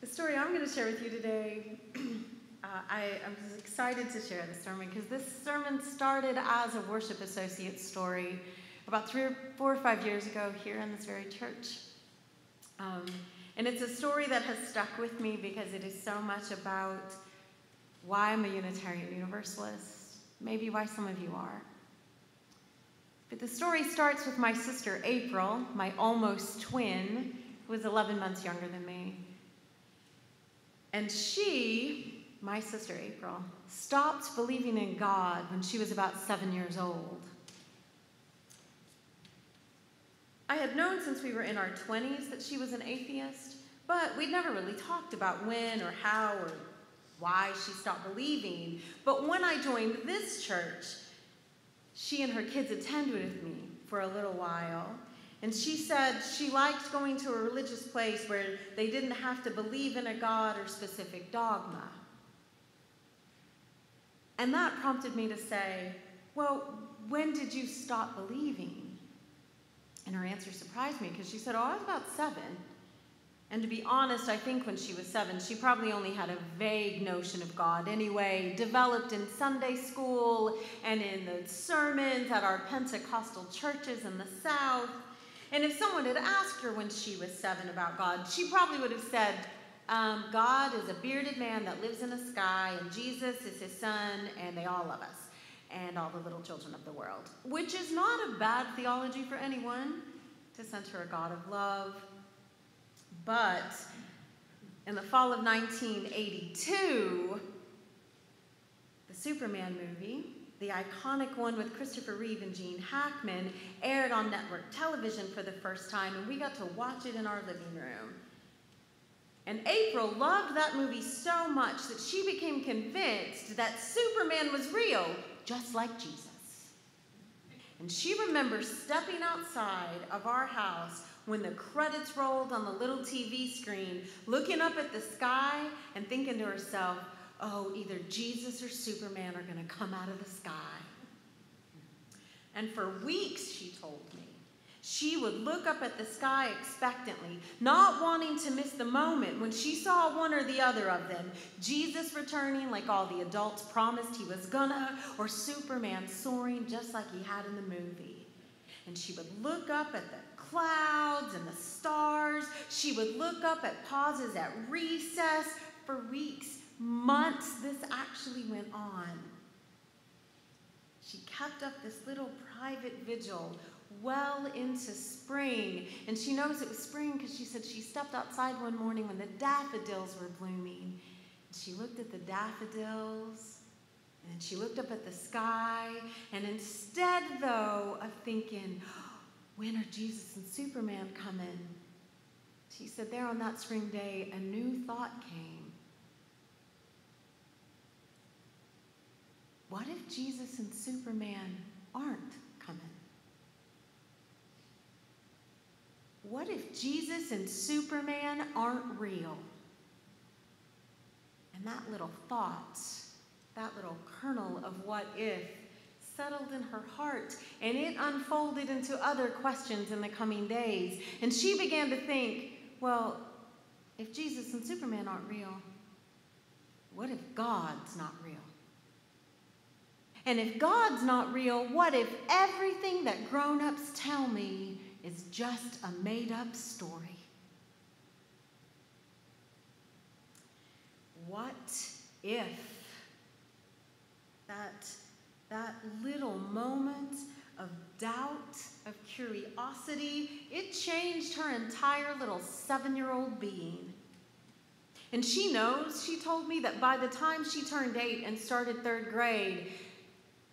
The story I'm going to share with you today, I'm just excited to share this sermon because this sermon started as a worship associate story about 4 or 5 years ago here in this very church. And it's a story that has stuck with me because it is so much about why I'm a Unitarian Universalist, maybe why some of you are. But the story starts with my sister April, my almost twin, who was 11 months younger than me. And she, my sister April, stopped believing in God when she was about 7 years old. I had known since we were in our 20s that she was an atheist, but we'd never really talked about when or how or why she stopped believing. But when I joined this church, she and her kids attended with me for a little while. And she said she liked going to a religious place where they didn't have to believe in a God or specific dogma. And that prompted me to say, well, when did you stop believing? And her answer surprised me because she said, I was about 7. And to be honest, I think when she was 7, she probably only had a vague notion of God anyway, developed in Sunday school and in the sermons at our Pentecostal churches in the South. And if someone had asked her when she was 7 about God, she probably would have said, God is a bearded man that lives in the sky, and Jesus is his son, and they all love us, and all the little children of the world. Which is not a bad theology for anyone, to center a God of love. But in the fall of 1982, the Superman movie, the iconic one with Christopher Reeve and Gene Hackman, aired on network television for the first time, and we got to watch it in our living room. And April loved that movie so much that she became convinced that Superman was real, just like Jesus. And she remembers stepping outside of our house when the credits rolled on the little TV screen, looking up at the sky and thinking to herself, oh, either Jesus or Superman are going to come out of the sky. And for weeks, she told me, she would look up at the sky expectantly, not wanting to miss the moment when she saw one or the other of them, Jesus returning like all the adults promised he was gonna, or Superman soaring just like he had in the movie. And she would look up at the clouds and the stars. She would look up at pauses at recess. For weeks, months, this actually went on. She kept up this little private vigil well into spring. And she knows it was spring because she said she stepped outside one morning when the daffodils were blooming. And she looked at the daffodils, and she looked up at the sky, and instead, though, of thinking, when are Jesus and Superman coming? She said there on that spring day, a new thought came. What if Jesus and Superman aren't coming? What if Jesus and Superman aren't real? And that little thought, that little kernel of what if, settled in her heart, and it unfolded into other questions in the coming days. And she began to think, well, if Jesus and Superman aren't real, what if God's not real? And if God's not real, what if everything that grown-ups tell me is just a made-up story? What if that little moment of doubt, of curiosity, it changed her entire little 7-year-old being? And she knows, she told me, that by the time she turned 8 and started 3rd grade,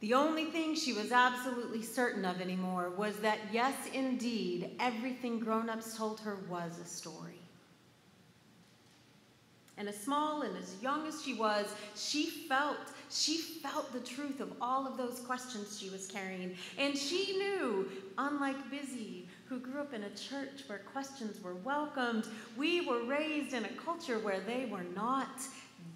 the only thing she was absolutely certain of anymore was that, yes, indeed, everything grown-ups told her was a story. And as small and as young as she was, she felt the truth of all of those questions she was carrying. And she knew, unlike Busy, who grew up in a church where questions were welcomed, we were raised in a culture where they were not.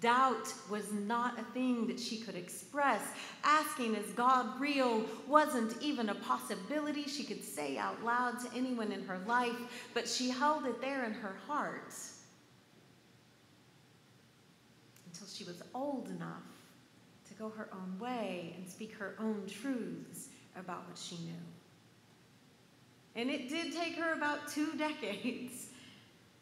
Doubt was not a thing that she could express. Asking, is God real, wasn't even a possibility she could say out loud to anyone in her life, but she held it there in her heart. she was old enough to go her own way and speak her own truths about what she knew. And it did take her about 2 decades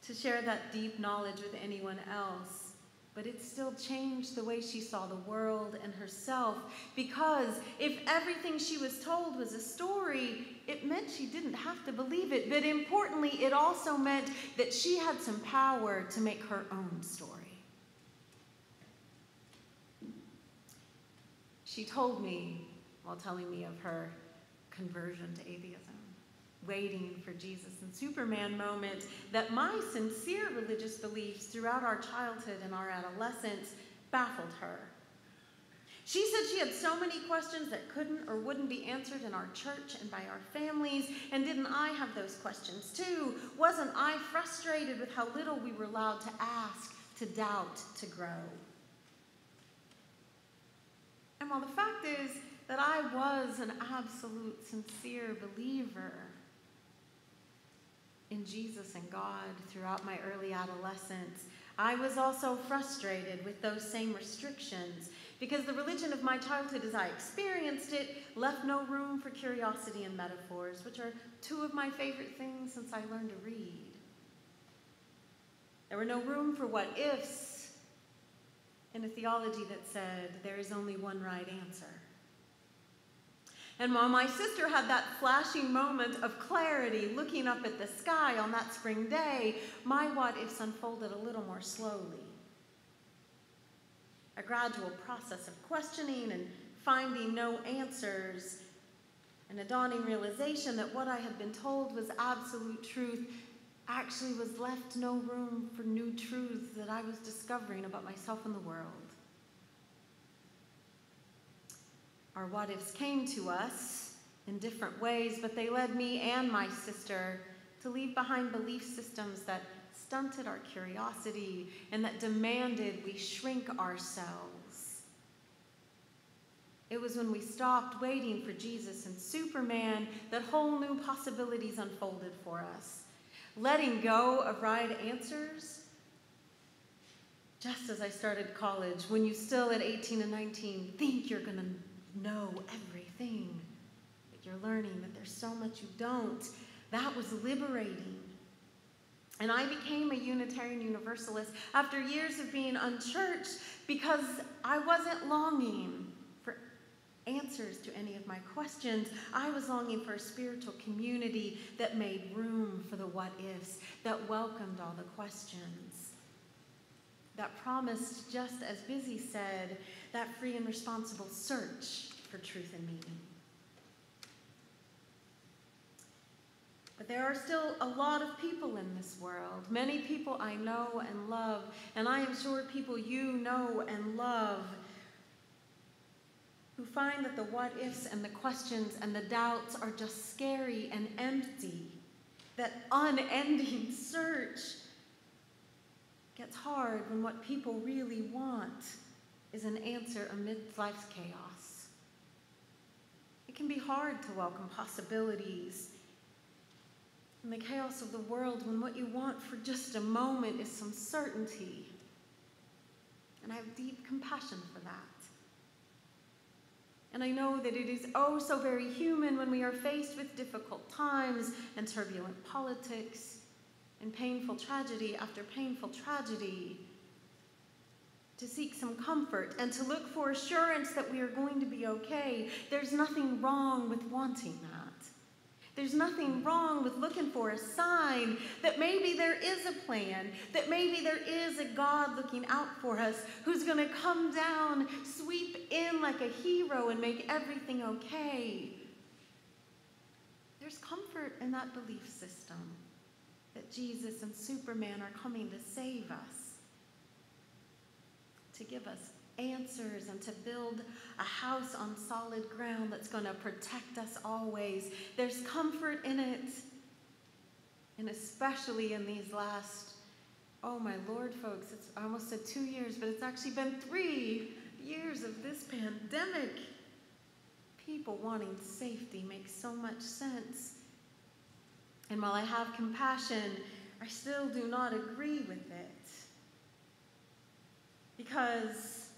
to share that deep knowledge with anyone else, but it still changed the way she saw the world and herself, because if everything she was told was a story, it meant she didn't have to believe it. But importantly, it also meant that she had some power to make her own story. She told me, while telling me of her conversion to atheism, waiting for Jesus and Superman moment, that my sincere religious beliefs throughout our childhood and our adolescence baffled her. She said she had so many questions that couldn't or wouldn't be answered in our church and by our families, and didn't I have those questions too? Wasn't I frustrated with how little we were allowed to ask, to doubt, to grow? And while the fact is that I was an absolute sincere believer in Jesus and God throughout my early adolescence, I was also frustrated with those same restrictions, because the religion of my childhood as I experienced it left no room for curiosity and metaphors, which are 2 of my favorite things since I learned to read. There were no room for what ifs in a theology that said there is only one right answer. And while my sister had that flashing moment of clarity looking up at the sky on that spring day, my what-ifs unfolded a little more slowly. A gradual process of questioning and finding no answers, and a dawning realization that what I had been told was absolute truth actually was left no room for new truths that I was discovering about myself and the world. Our what-ifs came to us in different ways, but they led me and my sister to leave behind belief systems that stunted our curiosity and that demanded we shrink ourselves. It was when we stopped waiting for Jesus and Superman that whole new possibilities unfolded for us. Letting go of right answers, just as I started college, when you still at 18 and 19 think you're going to know everything, but you're learning that there's so much you don't. That was liberating. And I became a Unitarian Universalist after years of being unchurched, because I wasn't longing for answers to any of my questions. I was longing for a spiritual community that made room for the what-ifs, that welcomed all the questions, that promised, just as Busy said, that free and responsible search for truth and meaning. But there are still a lot of people in this world, many people I know and love, and I am sure people you know and love, who find that the what-ifs and the questions and the doubts are just scary and empty, that unending search gets hard when what people really want is an answer amidst life's chaos. It can be hard to welcome possibilities in the chaos of the world when what you want for just a moment is some certainty. And I have deep compassion for that. And I know that it is oh so very human when we are faced with difficult times and turbulent politics and painful tragedy after painful tragedy, to seek some comfort and to look for assurance that we are going to be okay. There's nothing wrong with wanting that. There's nothing wrong with looking for a sign that maybe there is a plan, that maybe there is a God looking out for us who's going to come down, sweep in like a hero and make everything okay. There's comfort in that belief system that Jesus and Superman are coming to save us, to give us answers and to build a house on solid ground that's going to protect us always. There's comfort in it. And especially in these last, oh my Lord, folks, I almost said 2 years, but it's actually been 3 years of this pandemic. People wanting safety makes so much sense. And while I have compassion, I still do not agree with it. Because because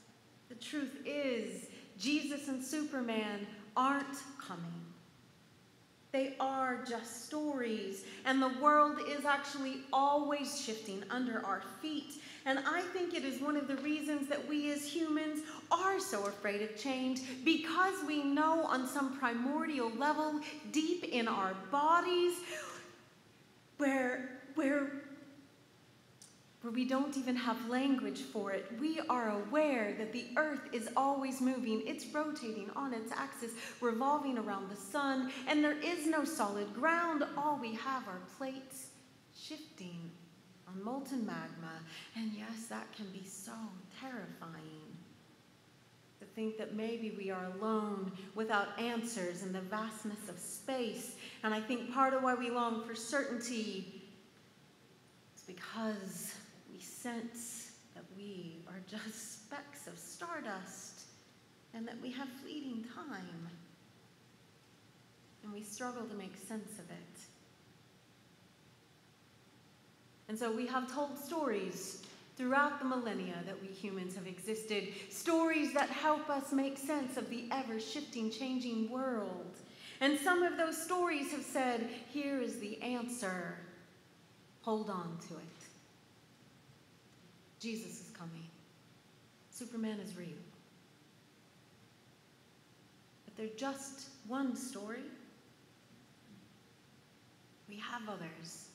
the truth is Jesus and Superman aren't coming. They are just stories, and the world is actually always shifting under our feet. And I think it is one of the reasons that we as humans are so afraid of change, because we know on some primordial level, deep in our bodies, where we don't even have language for it, we are aware that the earth is always moving. It's rotating on its axis, revolving around the sun, and there is no solid ground. All we have are plates shifting on molten magma. And yes, that can be so terrifying, to think that maybe we are alone without answers in the vastness of space. And I think part of why we long for certainty is because we sense that we are just specks of stardust and that we have fleeting time. And we struggle to make sense of it. And so we have told stories throughout the millennia that we humans have existed, stories that help us make sense of the ever-shifting, changing world. And some of those stories have said, here is the answer. Hold on to it. Jesus is coming. Superman is real. But they're just one story. We have others.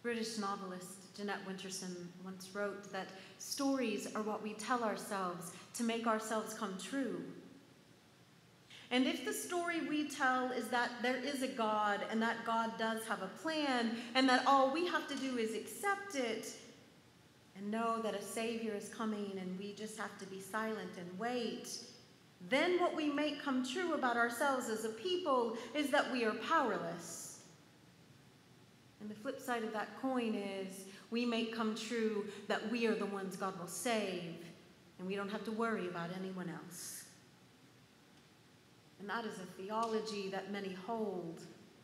British novelist Jeanette Winterson once wrote that stories are what we tell ourselves to make ourselves come true. And if the story we tell is that there is a God and that God does have a plan and that all we have to do is accept it and know that a Savior is coming and we just have to be silent and wait, then what we make come true about ourselves as a people is that we are powerless. And the flip side of that coin is we make come true that we are the ones God will save and we don't have to worry about anyone else. And that is a theology that many hold,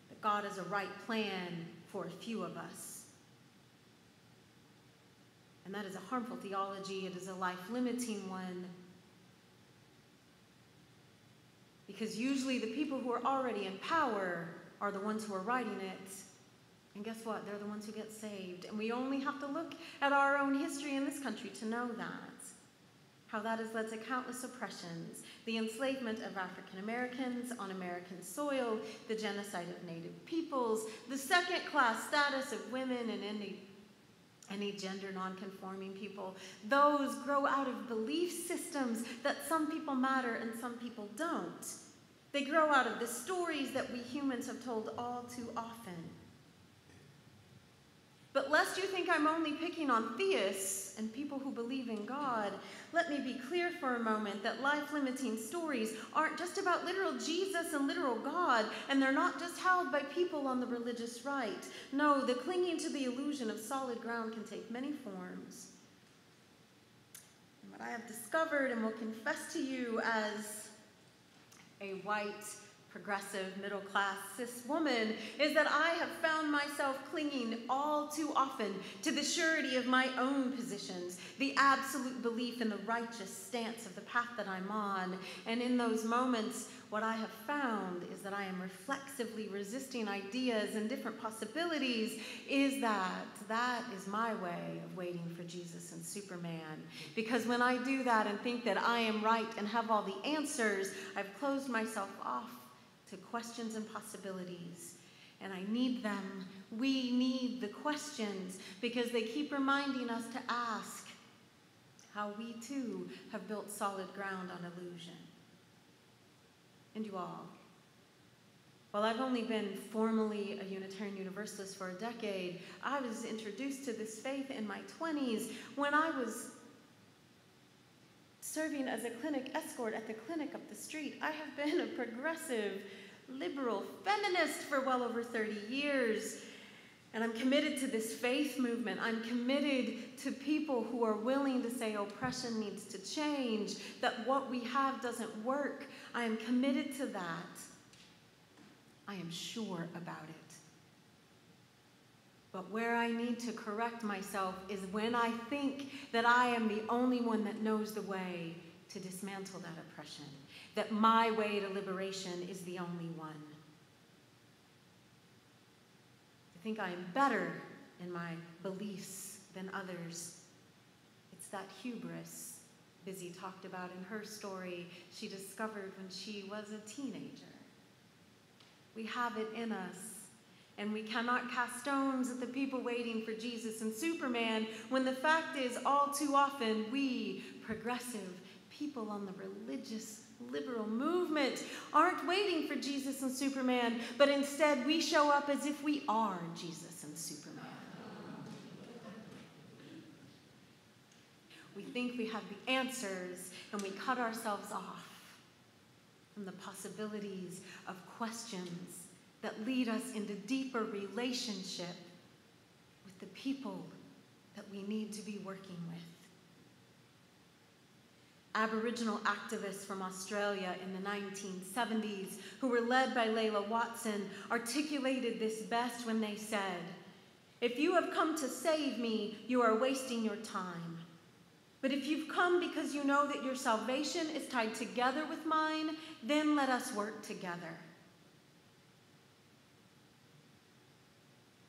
that God has a right plan for a few of us. And that is a harmful theology. It is a life-limiting one. Because usually the people who are already in power are the ones who are writing it. And guess what? They're the ones who get saved. And we only have to look at our own history in this country to know that. How that has led to countless oppressions, the enslavement of African Americans on American soil, the genocide of Native peoples, the second-class status of women and any gender non-conforming people. Those grow out of belief systems that some people matter and some people don't. They grow out of the stories that we humans have told all too often. But lest you think I'm only picking on theists and people who believe in God, let me be clear for a moment that life-limiting stories aren't just about literal Jesus and literal God, and they're not just held by people on the religious right. No, the clinging to the illusion of solid ground can take many forms. And what I have discovered and will confess to you as a white, progressive, middle-class, cis woman is that I have found myself clinging all too often to the surety of my own positions, the absolute belief in the righteous stance of the path that I'm on. And in those moments, what I have found is that I am reflexively resisting ideas and different possibilities is that is my way of waiting for Jesus and Superman. Because when I do that and think that I am right and have all the answers, I've closed myself off to questions and possibilities. And I need them. We need the questions because they keep reminding us to ask how we too have built solid ground on illusion. And you all, while I've only been formally a Unitarian Universalist for a decade, I was introduced to this faith in my 20s when I was serving as a clinic escort at the clinic up the street. I have been a progressive, liberal feminist for well over 30 years. And I'm committed to this faith movement. I'm committed to people who are willing to say oppression needs to change, that what we have doesn't work. I am committed to that. I am sure about it. But where I need to correct myself is when I think that I am the only one that knows the way to dismantle that oppression, that my way to liberation is the only one. I think I am better in my beliefs than others. It's that hubris Busy talked about in her story she discovered when she was a teenager. We have it in us, and we cannot cast stones at the people waiting for Jesus and Superman when the fact is all too often we, progressive people on the religious liberal movement, aren't waiting for Jesus and Superman, but instead we show up as if we are Jesus and Superman. We think we have the answers, and we cut ourselves off from the possibilities of questions that lead us into deeper relationship with the people that we need to be working with. Aboriginal activists from Australia in the 1970s, who were led by Layla Watson, articulated this best when they said, "If you have come to save me, you are wasting your time. But if you've come because you know that your salvation is tied together with mine, then let us work together."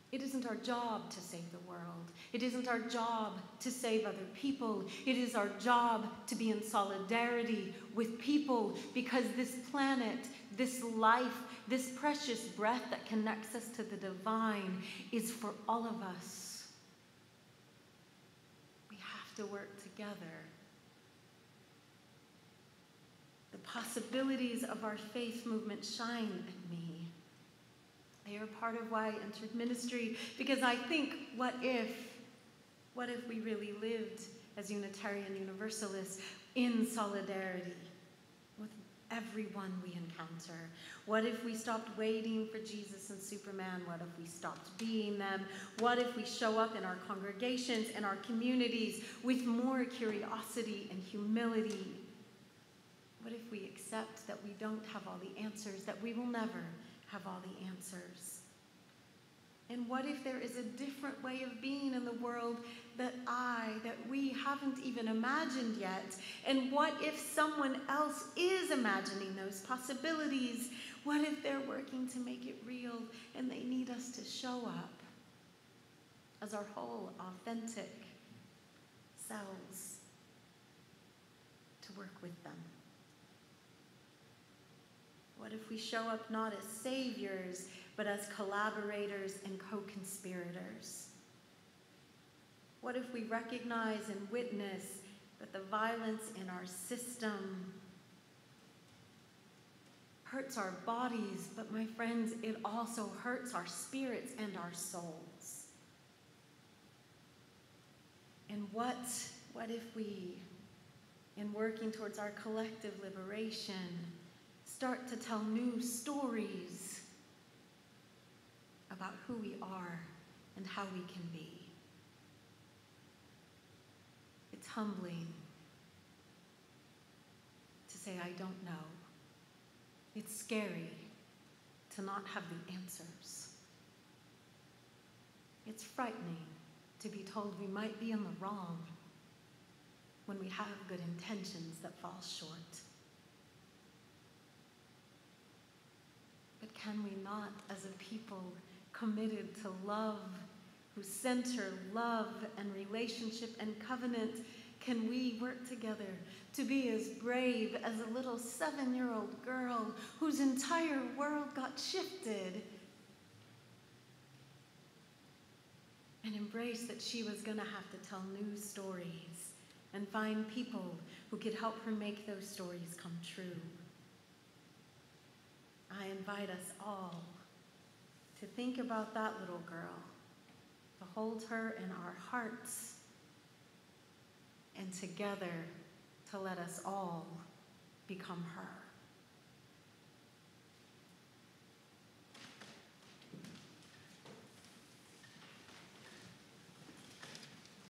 It isn't our job to save the world. It isn't our job to save other people. It is our job to be in solidarity with people, because this planet, this life, this precious breath that connects us to the divine is for all of us. We have to work together. The possibilities of our faith movement shine at me. They are part of why I entered ministry, because I think, what if we really lived as Unitarian Universalists in solidarity with everyone we encounter? What if we stopped waiting for Jesus and Superman? What if we stopped being them? What if we show up in our congregations and our communities with more curiosity and humility? What if we accept that we don't have all the answers, that we will never have all the answers? And what if there is a different way of being in the world that we haven't even imagined yet? And what if someone else is imagining those possibilities? What if they're working to make it real and they need us to show up as our whole authentic selves to work with them? What if we show up not as saviors, but as collaborators and co-conspirators? What if we recognize and witness that the violence in our system hurts our bodies, but my friends, it also hurts our spirits and our souls? And what if we, in working towards our collective liberation, start to tell new stories about who we are and how we can be? It's humbling to say, I don't know. It's scary to not have the answers. It's frightening to be told we might be in the wrong when we have good intentions that fall short. But can we not, as a people committed to love, who center love and relationship and covenant, can we work together to be as brave as a little 7-year-old girl whose entire world got shifted, and embrace that she was going to have to tell new stories and find people who could help her make those stories come true? I invite us all to think about that little girl, to hold her in our hearts, and together to let us all become her.